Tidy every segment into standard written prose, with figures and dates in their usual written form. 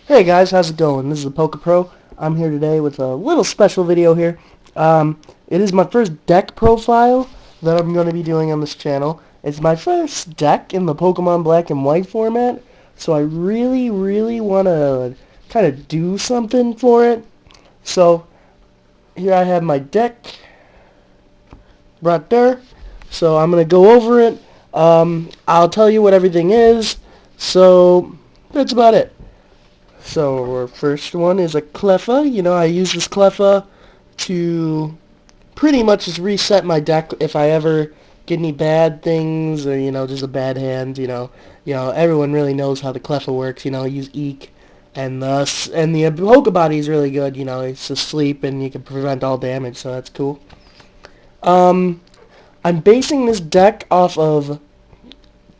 Hey guys, how's it going? This is the Poke Pro. I'm here today with a little special video here. It is my first deck profile that I'm going to be doing on this channel. It's my first deck in the Pokemon Black and White format, so I really want to kind of do something for it. So here I have my deck right there. So I'm going to go over it. I'll tell you what everything is. So that's about it. So our first one is a Cleffa. I use this Cleffa to pretty much just reset my deck if I ever get any bad things or, just a bad hand, everyone really knows how the Cleffa works, use Eek. And the Pokebody is really good, it's asleep and you can prevent all damage, so that's cool. I'm basing this deck off of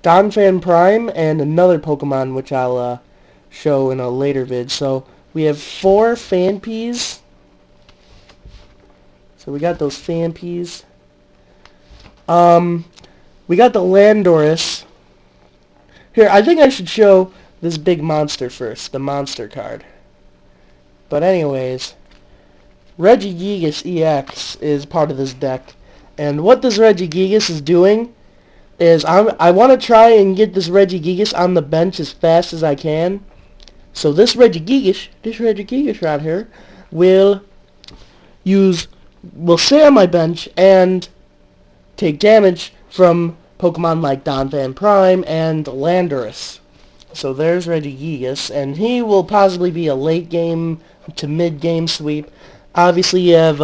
Donphan Prime and another Pokemon, which I'll show in a later vid. So we have 4 Fanpees. So we got those Fanpees. We got the Landorus. Here, I think I should show this big monster first, the monster card. But anyways, Regigigas EX is part of this deck. And what this Regigigas is doing is I want to try and get this Regigigas on the bench as fast as I can. So this Regigigas right here will stay on my bench and take damage from Pokemon like Donphan Prime and Landorus. So there's Regigigas, and he will possibly be a late game to mid game sweep. Obviously you have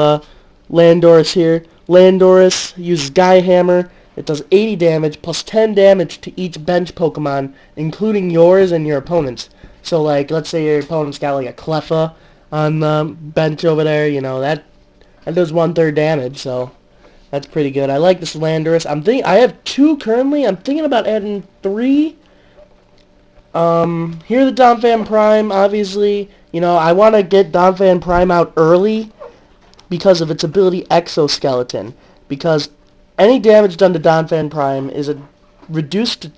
Landorus here. Landorus uses Guy Hammer. It does 80 damage plus 10 damage to each bench Pokemon, including yours and your opponent's. So, like, let's say your opponent's got, like, a Cleffa on the bench over there, that does 1/3 damage, so that's pretty good. I like this Landorus. I have 2 currently. I'm thinking about adding 3. Here the Donphan Prime, obviously, I want to get Donphan Prime out early because of its ability Exoskeleton, because any damage done to Donphan Prime is reduced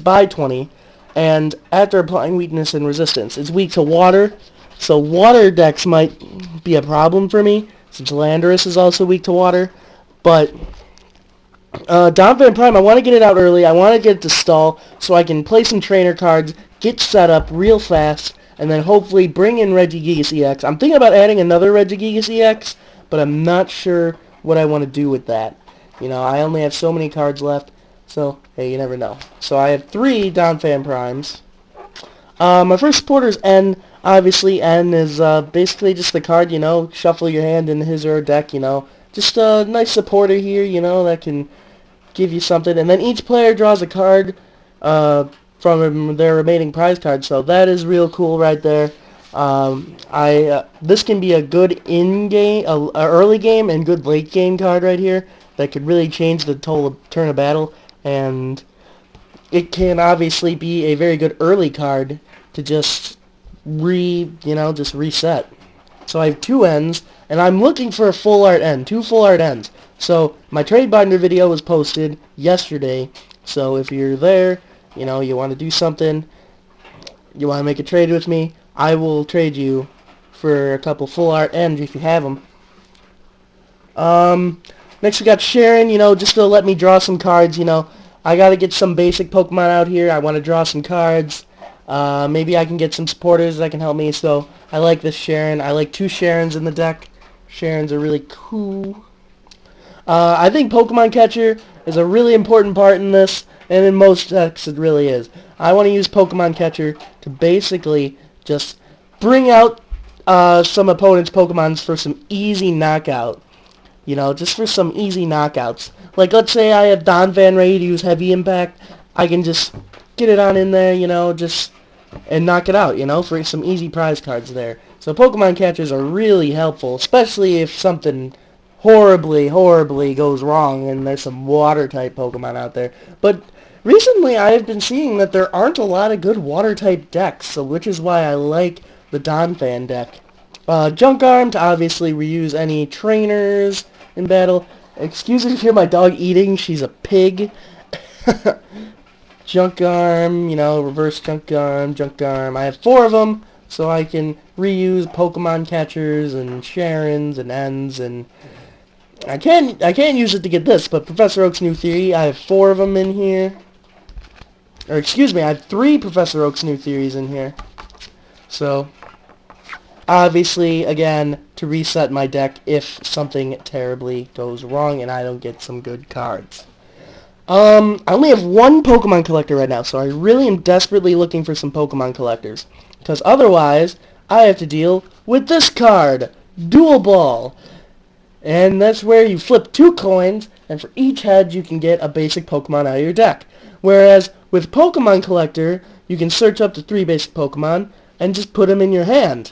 by 20, and after applying weakness and resistance. It's weak to water, so water decks might be a problem for me, since Landorus is also weak to water. But Donphan Prime, I want to get it out early. I want to get it to stall, so I can play some trainer cards, get set up real fast, and then hopefully bring in Regigigas EX. I'm thinking about adding another Regigigas EX, but I'm not sure what I want to do with that. I only have so many cards left. So, hey, you never know. So I have 3 Donphan Primes. My first supporter is N. Obviously, N is basically just the card, shuffle your hand in his or her deck, Just a nice supporter here, that can give you something. And then each player draws a card from their remaining prize card. So that is real cool right there. This can be a good in-game, early game and good late game card right here that could really change the total turn of battle. And it can obviously be a very good early card to just reset. So I have 2 Ns, and I'm looking for a full art N, 2 full art Ns. So my trade binder video was posted yesterday, so if you're there, you want to do something, you want to make a trade with me, I will trade you for a couple full art Ns if you have them. Next we got Sharon, just to let me draw some cards, I gotta get some basic Pokemon out here. I want to draw some cards. Maybe I can get some supporters that can help me, so I like this Sharon. I like 2 Sharons in the deck. Sharons are really cool. I think Pokemon Catcher is a really important part in this, and in most decks it really is. I want to use Pokemon Catcher to basically just bring out some opponent's Pokemons for some easy knockout. Just for some easy knockouts. Like, let's say I have Donphan ready to use Heavy Impact. I can just get it on in there, and knock it out, for some easy prize cards there. So Pokemon catchers are really helpful, especially if something horribly goes wrong and there's some water-type Pokemon out there. But recently I have been seeing that there aren't a lot of good water-type decks, so which is why I like the Donphan deck. Junk Arm to obviously reuse any trainers in battle. Excuse me if you hear my dog eating. She's a pig. Junk Arm, you know, reverse Junk Arm, Junk Arm. I have 4 of them, so I can reuse Pokemon catchers and Sharons and Ends, and I can't use it to get this, but Professor Oak's new theory, I have 4 of them in here. Or excuse me, I have 3 Professor Oak's new theories in here. So, obviously, again, to reset my deck if something terribly goes wrong and I don't get some good cards. I only have 1 Pokemon collector right now, so I really am desperately looking for some Pokemon collectors. Because otherwise, I have to deal with this card, Dual Ball. And that's where you flip 2 coins, and for each head you can get a basic Pokemon out of your deck. Whereas with Pokemon Collector, you can search up to 3 basic Pokemon and just put them in your hand.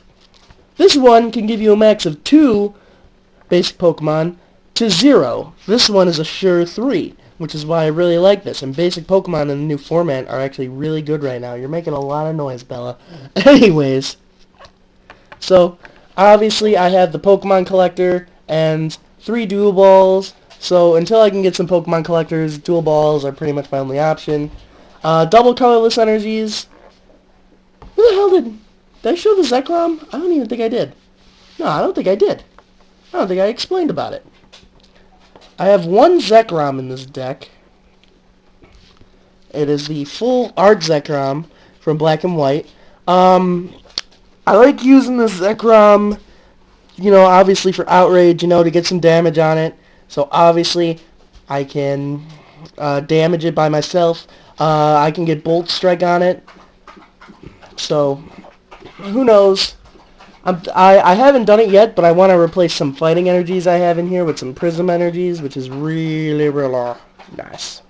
This one can give you a max of 2 basic Pokemon to 0. This one is a sure 3, which is why I really like this. And basic Pokemon in the new format are actually really good right now. You're making a lot of noise, Bella. Anyways, so obviously I have the Pokemon Collector and 3 Dual Balls. So until I can get some Pokemon Collectors, Dual Balls are pretty much my only option. Double colorless energies. Who the hell did I show the Zekrom? I don't even think I did. No, I don't think I did. I don't think I explained about it. I have 1 Zekrom in this deck. It is the full art Zekrom from Black and White. I like using this Zekrom, you know, obviously for Outrage, you know, to get some damage on it. So obviously I can damage it by myself. I can get Bolt Strike on it. So who knows? I haven't done it yet, but I want to replace some fighting energies I have in here with some prism energies, which is really, really nice.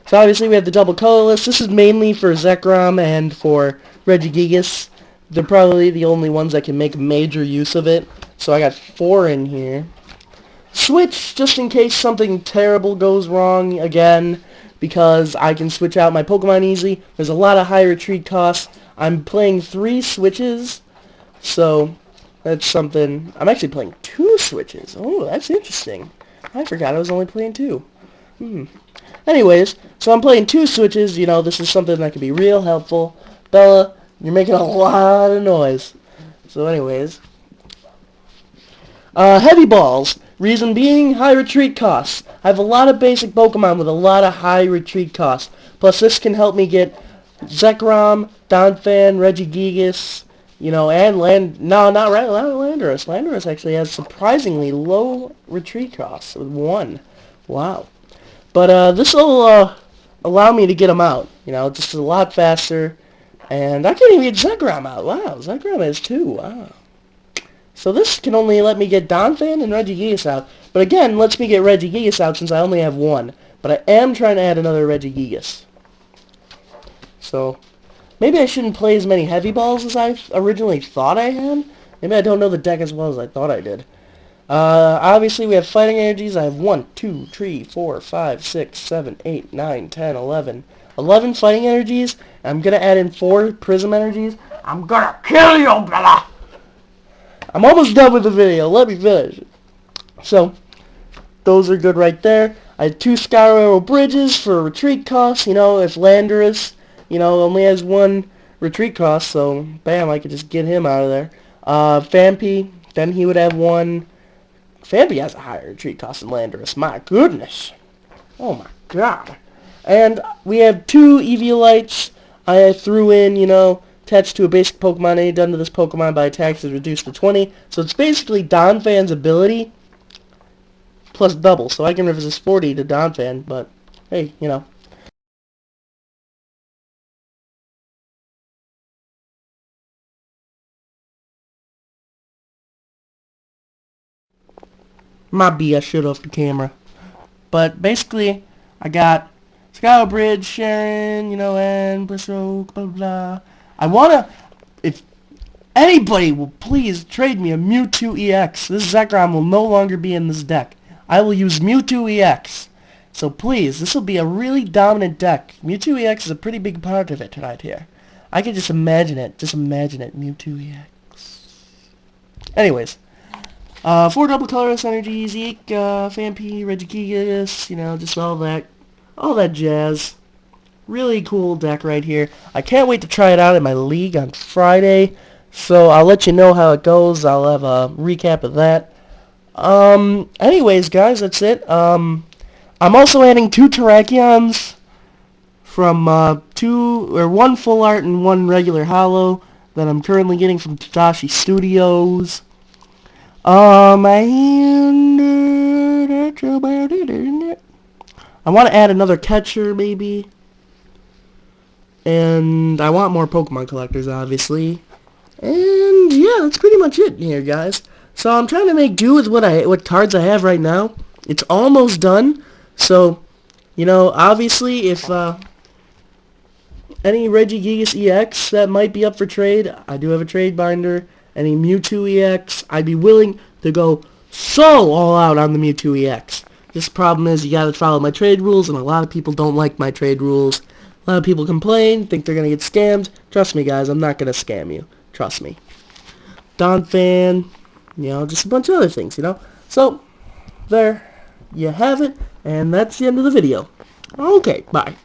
So obviously we have the double colorless. This is mainly for Zekrom and for Regigigas. They're probably the only ones that can make major use of it. So I got 4 in here. Switch, just in case something terrible goes wrong again, because I can switch out my Pokemon easily. There's a lot of high retreat costs. I'm playing 3 switches. So, that's something. I'm actually playing 2 switches. Oh, that's interesting. I forgot I was only playing 2. Anyways, so I'm playing 2 switches. You know, this is something that can be real helpful. Bella, you're making a lot of noise. So anyways. Heavy balls. Reason being, high retreat costs. I have a lot of basic Pokemon with a lot of high retreat costs. Plus, this can help me get Zekrom, Donphan, Regigigas, you know, and not Landorus. Landorus actually has surprisingly low retreat costs with 1. Wow. But this will allow me to get them out, you know, just a lot faster. And I can't even get Zekrom out. Wow, Zekrom has 2. Wow. So this can only let me get Donphan and Regigigas out. But again, lets me get Regigigas out since I only have 1. But I am trying to add another Regigigas. So maybe I shouldn't play as many heavy balls as I originally thought I had. Maybe I don't know the deck as well as I thought I did. Obviously we have fighting energies. I have 1, 2, 3, 4, 5, 6, 7, 8, 9, 10, 11. 11 fighting energies. I'm going to add in 4 prism energies. I'm going to kill you, Bella! I'm almost done with the video. Let me finish. So, those are good right there. I had 2 Sky Arrow Bridges for retreat costs. You know, if Landorus, you know, only has 1 retreat cost, so bam, I could just get him out of there. Phanpy, then he would have 1. Phanpy has a higher retreat cost than Landorus. My goodness. Oh my god. And we have 2 Eviolites. I threw in, you know, attached to a basic Pokemon. Any done to this Pokemon by attacks is reduced to 20. So it's basically Donphan's ability plus double. So I can resist 40 to Donphan, but hey, you know. Might be I shut off the camera. But basically, I got Skylar Bridge, Sharon, you know, and Blissroak, blah, blah, blah. I wanna, if anybody will please trade me a Mewtwo EX. This Zekrom will no longer be in this deck. I will use Mewtwo EX. So please, this will be a really dominant deck. Mewtwo EX is a pretty big part of it right here. I can just imagine it. Just imagine it. Mewtwo EX. Anyways. 4 double colorless energies, Eek, Phanpy, Regigigas, you know, just all that jazz. Really cool deck right here. I can't wait to try it out in my league on Friday. So I'll let you know how it goes. I'll have a recap of that. Anyways, guys, that's it. I'm also adding 2 Terrakions from one full art and 1 regular hollow that I'm currently getting from Tadashi Studios. I want to add another catcher, maybe. And I want more Pokemon collectors, obviously. And yeah, that's pretty much it here, guys. So I'm trying to make do with what cards I have right now. It's almost done. So, obviously, if any Regigigas EX that might be up for trade, I do have a trade binder. Any Mewtwo EX, I'd be willing to go so all out on the Mewtwo EX. This problem is you gotta follow my trade rules, and a lot of people don't like my trade rules. A lot of people complain, think they're gonna get scammed. Trust me, guys, I'm not gonna scam you. Trust me. Donphan, just a bunch of other things, So, there you have it, and that's the end of the video. Okay, bye.